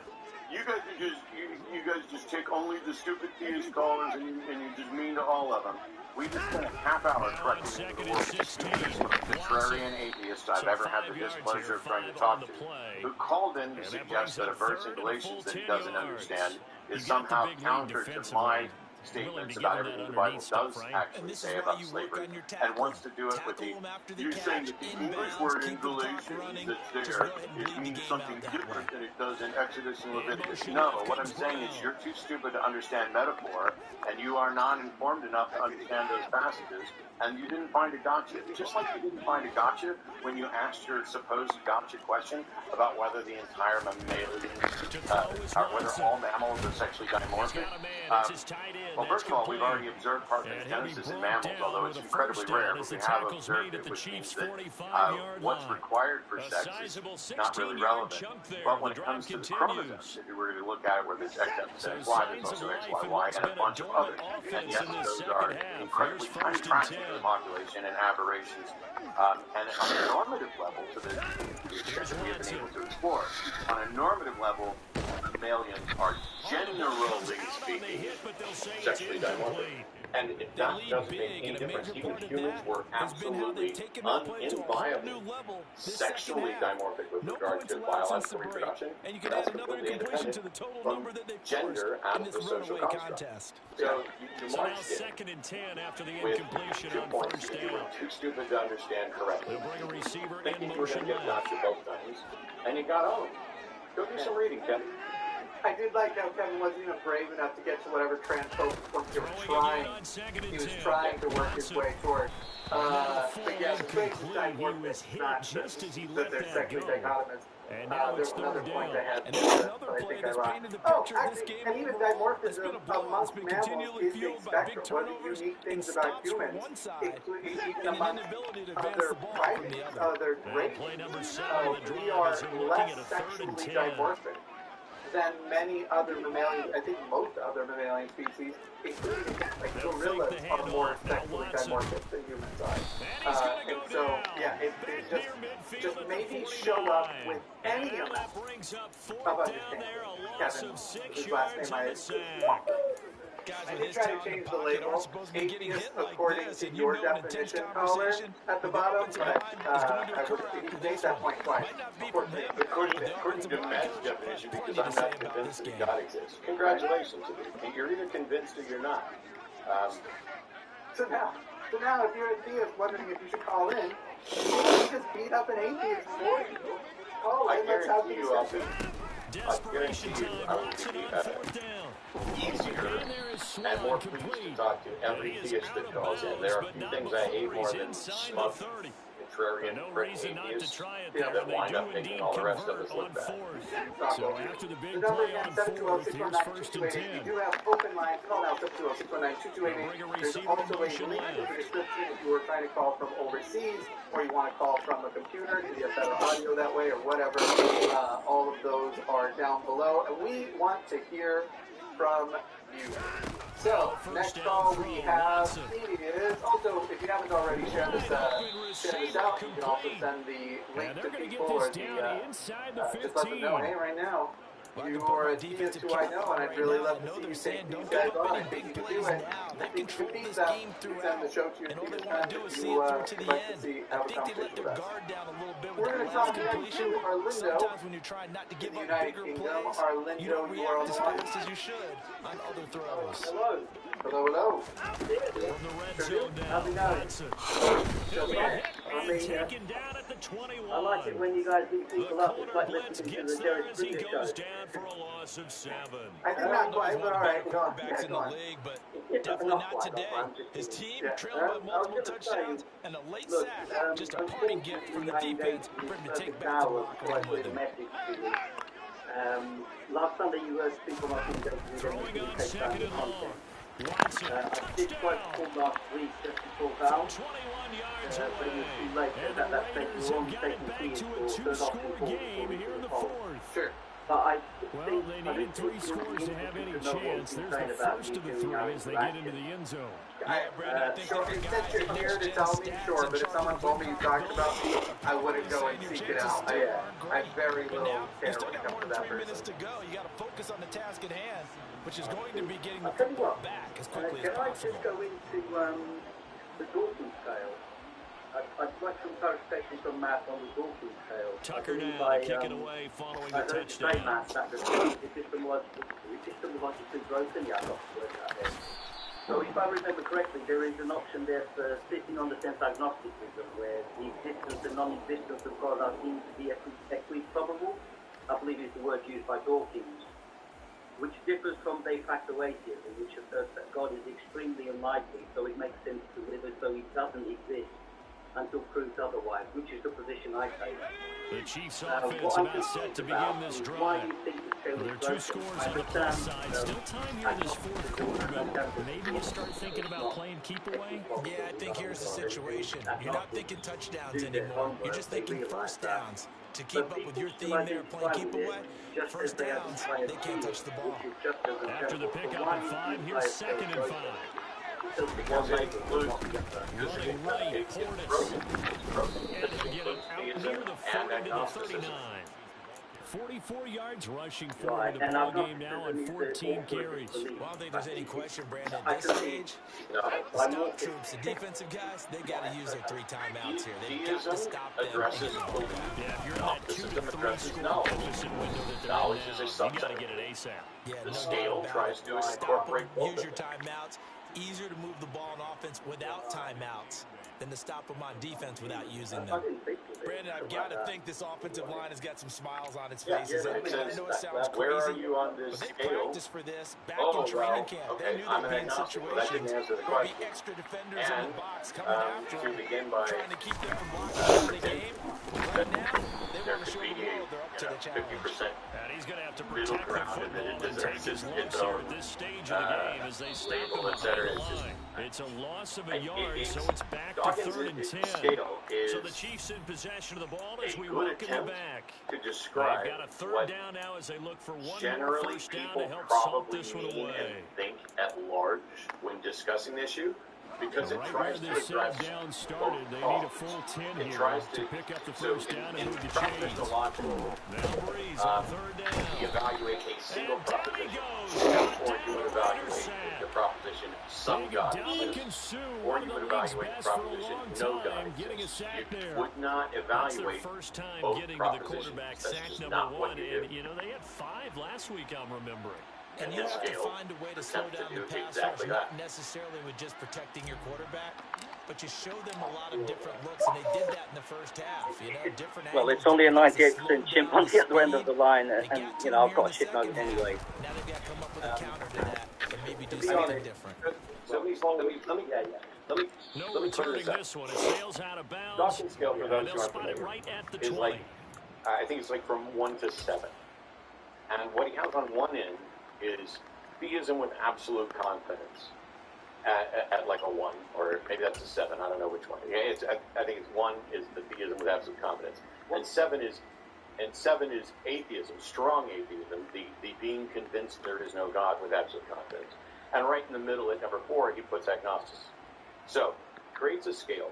you guys just take only the stupid theist callers and you just mean to all of them. We just spent a half hour correcting the world's stupidest contrarian atheist I've ever had the displeasure of trying to talk to, who called in to suggest that a verse in Galatians that he doesn't understand is somehow counter to my statements about everything the Bible does actually say about slavery, and wants to do it with the, you're saying that the English word in Galatians that's there, it means something different than it does in Exodus and Leviticus. No, what I'm saying is you're too stupid to understand metaphor, and you are not informed enough to understand those passages, and you didn't find a gotcha. Just like you didn't find a gotcha when you asked your supposed gotcha question about whether the entire mammalian, or whether all mammals are sexually dimorphic. Well, first of all, we've already observed parthenogenesis in mammals, although it's incredibly rare, but we have observed it, which means that what's required for sex is not really relevant. But when it comes to the chromosomes, if you were to look at it where there's XX and XY, there's also XYY and a bunch of others. And yes, those are incredibly tiny fractions of the population and aberrations. And on a normative level, to the extent that we have been able to explore, on a normative level, mammalians are generally speaking sexually dimorphic. And that doesn't make any difference. Even humans were absolutely inviolably sexually dimorphic with regard to biological reproduction, and that's completely independent from gender and the social construct. So you marched it with 2 points because you were too stupid to understand correctly, thinking you were going to get gotcha both times, and you got owned. Go do some reading, Kevin. I did like how Kevin wasn't even brave enough to get to whatever transphobic point they were trying. He was trying to work his way toward. But yeah, the thing is dimorphic, not just that they're sexually dichotomous. There was another point I had, but I think I lost. Oh, actually, and even dimorphism amongst mammals is a spectrum. One of the unique things about humans, including even amongst other primates, other races, we are less sexually dimorphic than many other mammalian, I think most other mammalian species, including like gorillas, are more sexually dimorphic than humans are. And so, yeah, it's just maybe show up with any amount of understanding. Kevin, his last name I did try to change the label. Atheist according to your definition, caller, at the bottom, but I would have made that point twice. According to Matt's definition, because I'm not convinced that God exists. Congratulations. You're either convinced or you're not. So now, if you're an atheist wondering if you should call in, you just beat up an atheist for you. Call in, let's have the discussion. Desperation time. Watson on fourth down. Easier and more pleased to talk to every theist that calls in. There are a few things I hate more than smug, contrarian, prickly atheists that wind up making all the rest of us look bad. So after the big The number play again, on fourth, here's first and 10. We do have open lines. Call now 720-619-2288. There's also a link in the description if you were trying to call from overseas or you want to call from a computer to get better audio that way or whatever. All of those are down below. And we want to hear from you. So, next call we have is also, if you haven't already, share this out. You can also send the link to people or just let them know, hey, right now, you are a defense who I know, and I'd really love to see you take these guys on. I think you can do it. I think you can beat them. Send the show to your team if you like to see have a conversation with us. We're going to talk next to Arlindo in the United Kingdom. Arlindo, you are on the line. Hello. Hello. From the red zone now, Watson. Taken down at the 21. I like it when you guys beat people up. It's like listening to the Jerry Springer show. Goes down for a loss of 7. I think not quite, but all right. Quarterbacks in the league, but definitely not today. His team trailed by multiple touchdowns and a late sack. Just a parting gift from the defense for him to take back the locker room with him. Last Sunday you heard people not being able to Throwing on second and long. Watson, I did try to call last week just before Val. 21 yards away. But it was too late. And the Raiders have got it back to a 2-score game here in the fourth. Sure. But Well, they needed 3 scores to have any chance. There's the first of the 3 as they get into the end zone. Sure, it says you're here to tell me, sure, but if someone told me you talked about me, I wouldn't go and seek it out. I very little care when it comes to that 3 minutes person. to go. You got to focus on the task at hand, which is going to be getting the football back as quickly as possible. Can I just go into the Dawkins tale? I'd like some clarification from Matt on the Dawkins tale. Tucker now to kick it away following the touchdown. Matt, that the system was logically broken. Yeah, I'm not sure that there. So if I remember correctly, there is an option there for sitting on the sense agnosticism, where the existence and non-existence of God are deemed to be equiprobable. I believe is the word used by Dawkins, which differs from de facto atheism, which asserts that God is extremely unlikely, so it makes sense to live as though he doesn't exist until proved otherwise, which is the position I take. The Chiefs offense about set to begin this drive. There are 2 scores on the plus side. Still time here in this fourth quarter, but maybe you start thinking about playing keep away? Yeah, I think here's the situation. You're not thinking touchdowns anymore. You're just thinking first downs. To keep up with your theme there, playing keep away, first downs, they can't touch the ball. After the pickup at 5, here's 2nd and 5. Because they lose Running right, Hornets. And they get it out near the 40 to the 39. 44 yards rushing forward the ball game now on 14 carries. Well, I don't think there's any question, Brandon. At this stage, the scout troops, the defensive guys, they got to use their 3 timeouts here. They've got to stop them. addresses Yeah, if you're in that 2 to 3 score deficit window that they're knowledge in is a now, you got to subset. get it ASAP. Yeah, The no scale doubt about tries it. to Stop incorporate them, both use of your timeouts. Easier to move the ball on offense without timeouts than to stop them on defense without using them. Brandon, I've got to think this offensive line has got some smiles on its faces. I know it sounds Where are crazy, you on this but they scale? practiced for this back Oh, in training well, camp. okay, They knew I'm they'd an be in agnostic, but that situations didn't answer the where there'd question. be extra defenders in And, the box coming after to them, begin by trying to keep them from blocking out of the game. Right now, they there want to could show be the world they're up to the challenge. 50% And he's going to have to middle protect the ground, and football it and take deserves his its lumps here at this stage of the game as they stop him label, et behind cetera. the It's just- line. It's a loss of a yard, so it's back to Dawkins' 3rd and 10. scale is So the Chiefs in possession of the ball as a we good welcome them attempt back. to They've describe got a 3rd what down now as they look for one more generally first down people to help salt probably this one mean away. and think at large when discussing the issue, because it Right where tries to this address down started, they need a full 10 It here tries to pick up the so first down and in move the propositional chains. logic, Now Breeze on 3rd down. you evaluate a single And down he proposition, goes. or you Touchdown, would evaluate Raiders sack. the proposition some Big God Dominican exists, Sue, or one you of would the league's evaluate the best for a proposition long no God time, getting a exists. sack You there. would not That's their evaluate first time both getting to the propositions. quarterback That's sack just number not what 1, you do. and you know they had 5 last week, I'm remembering. And you have to find a way to slow down the pass rush, not necessarily with just protecting your quarterback, but you show them a lot of different looks, and they did that in the first half. You know, different well, angles, it's only a different ways to 98% slow chimp down on the other end of the line, They and got you to know, him I've here got in a the shit second nugget half. anyway. Now they've got to come up with a counter to that and maybe do To be something honest, different. so let me clear this up. This one. It sails out of bounds. Docking scale for those who aren't spot it familiar right at the is 20. like, I think it's like from 1 to 7. And what he has on one end is theism with absolute confidence at like a 1, or maybe that's a 7. I don't know which one. I think it's 1 is the theism with absolute confidence, and 7 is atheism, strong atheism, the being convinced there is no God with absolute confidence. And right in the middle at number 4, he puts agnosticism. So creates a scale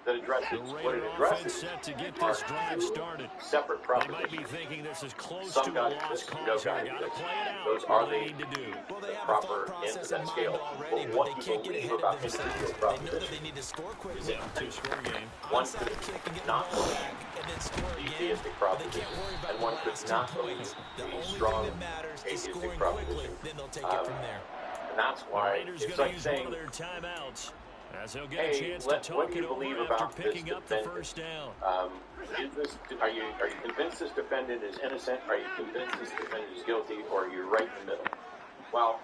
that addresses what it addresses set to get this drive started. Separate They might propositions. be thinking this is close Some to God a lost exists, no cause here. God Got to exists. play it out. Those What are they the need to do. Well, they have a proper thought ends process of in that mind scale. already, But but what they you can't get believe ahead about of themselves. individual They know that propositions they need to score It's quickly, a two-score game. One onside could kick and get the not ball believe back and then score the again. theistic But they proposition, can't worry about and the one could last 2 not points. believe The the only strong thing that matters is atheistic scoring quickly. proposition. Then they'll take it from there. And that's The why Raiders it's going like to use saying, one of their timeouts as he'll get a hey, chance to what talk do it you believe over after about this picking up the defendant? first down. Are you convinced this defendant is innocent? Are you convinced this defendant is guilty? Or are you right in the middle? Well,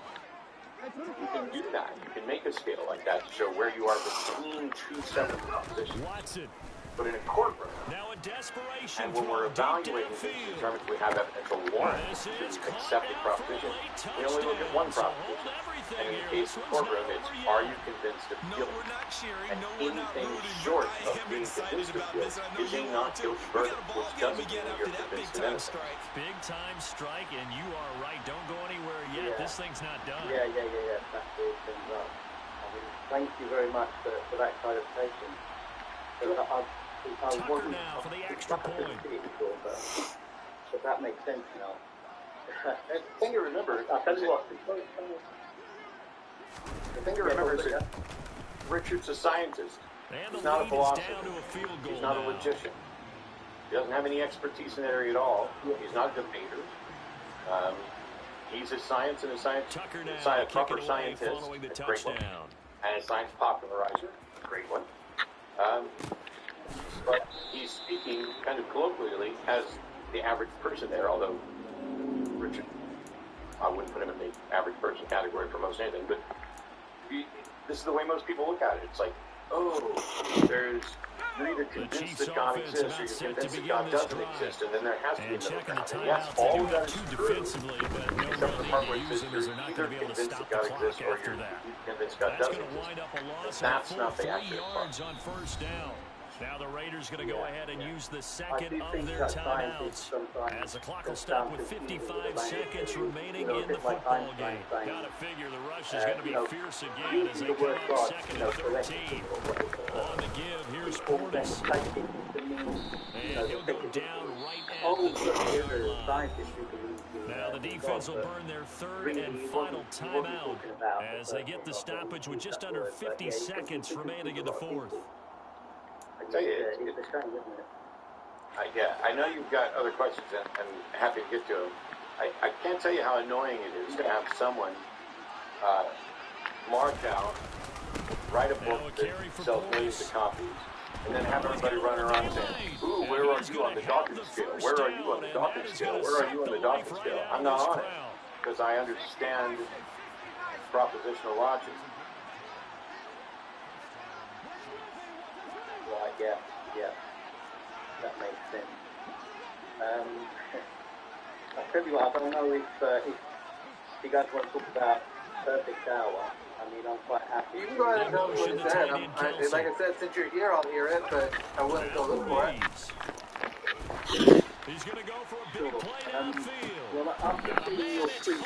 you can do that. You can make a scale like that to show where you are between two separate propositions. Watson. But in a courtroom, Now a desperation and when we're evaluating this to determine if we have evidential warrant to accept a proposition, we only look at one proposition. And in the case of the courtroom, it's, are you convinced of guilt? And anything short of being convinced of guilt is a not guilty verdict, which doesn't mean you're convinced of innocence. Big time strike, and you are right. Don't go anywhere yet. This thing's not done. Yeah. That's the thing. I mean, thank you very much for that clarification. I Tucker now for the extra point. But that makes sense now. And the thing to remember, I'll tell you what. The thing to remember is that Richard's a scientist. He's not a philosopher. He's not a logician. He doesn't have any expertise in that area at all. He's not a debater. He's a science and a proper scientist, a great one, and a science popularizer, a great one. But he's speaking kind of colloquially as the average person there, although Richard, I wouldn't put him in the average person category for most anything, but this is the way most people look at it. It's like, you're either convinced that God exists or you're convinced that God doesn't exist, and then there has to be another ground. And yes, all of that is true, except for the part where it says you're either convinced that God exists or you're convinced God doesn't exist. That's not the accurate part. Now the Raiders going to go ahead and use the second of their timeouts as the clock will stop with 55 seconds remaining in the football game. Got to figure the rush is going to be fierce again as they come up second and 13. On the give, here's Portis. And he'll go down right at the 30-yard line. Now the defense will burn their third and final timeout as they get the stoppage with just under 50 seconds remaining in the fourth. I tell you, it's a shame, isn't it? I know you've got other questions, and I'm happy to get to them. I can't tell you how annoying it is to have someone march out, write a book that sells millions of copies, and then have everybody run around saying, ooh, where are you on the Dawkins scale? Where are you on the Dawkins scale? Where are you on the Dawkins scale? I'm not on it, because I understand propositional logic. Right, yeah. That makes sense. I'll tell you what, I don't know if you guys want to talk about perfect hour. I mean, I'm quite happy. You can go ahead and tell me what it's at. Like I said, since you're here, I'll hear it, but I wouldn't go look for it. He's going to go for a big play downfield. Well, after seeing your tweet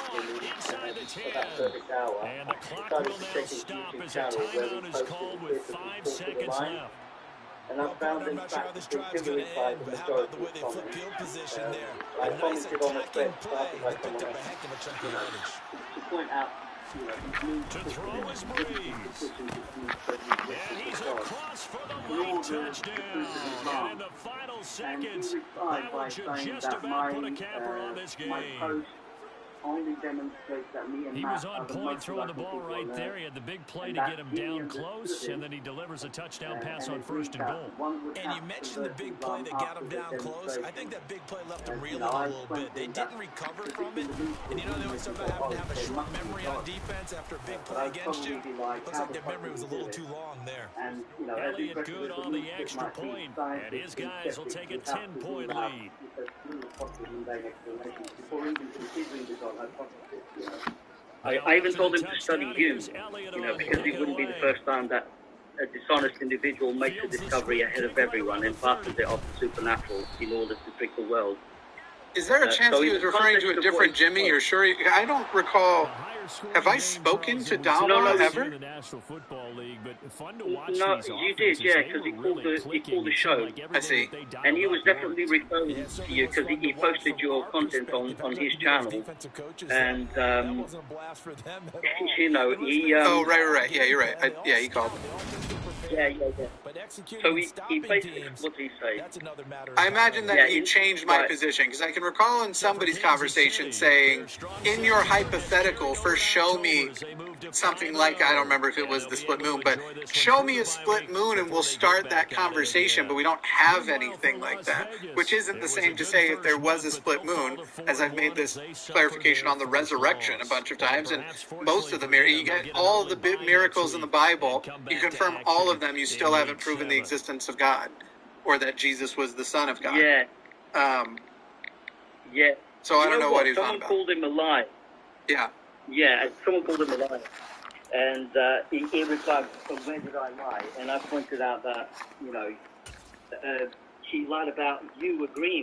about perfect hour, and the clock will now stop as a timeout is called with 5 seconds left. And I found in fact the similar by the majority of comments. I commented on a thread started by someone else to point out, to throw his Breeze. And he's across for the late touchdown. And in the final seconds, that one should just about put a capper on this game. finally demonstrates that me and He Matt was on are the point most throwing the likely ball people right on there. earth. He had the big play And to that get him really down understood close, him, and then he delivers a touchdown pass and on agreed 1st and that goal. one would And have you to mentioned the convert big Islam play that got after him the down close. I think demonstration. that big play left him And, reeling I a little explained bit. to They him that didn't recover the from it. individual And you know, they always talk about having to have a short memory on defense after a big but play I'd against you. probably be like, Looks how like the their fuck memory did was he a little do it? too long there. And, you know, every Elliott breakfast good of the on the week with extra my feet, point, and scientists his and guys will skeptics take a would have to 10-point rule out lead. because through the possible mundane explanations before even considering this on hypothesis, you know. I even told him to study Hume, because it wouldn't be the first time that a dishonest individual makes a discovery ahead of everyone and passes it off to supernatural in order to trick the world. Is there a chance he was referring to a different Jimmy? Or sure? I don't recall. Have I spoken to Dalma ever? No, you did, yeah, because he called the show. I see. And he was definitely referring to you because he posted your content on his channel. And, you know, he... oh, right. Yeah, you're right. Yeah, he called. Yeah. So he basically, what did he say? I imagine that he changed my position, because I can recall in somebody's conversation saying, in your hypothetical, first show me something like, I don't remember if it was the split moon, but show me a split moon and we'll start that conversation, but we don't have anything like that, which isn't the same to say if there was a split moon, as I've made this clarification on the resurrection a bunch of times, and most of the miracles, you get all the miracles in the Bible, you confirm all of them, you still haven't proven the existence of God, or that Jesus was the Son of God. Yeah. Yeah. So I don't know what he was on Someone about. called him a lie. Yeah. Yeah, someone called him a liar. And he replied, well, where did I lie? And I pointed out that, you know, she lied about you agreeing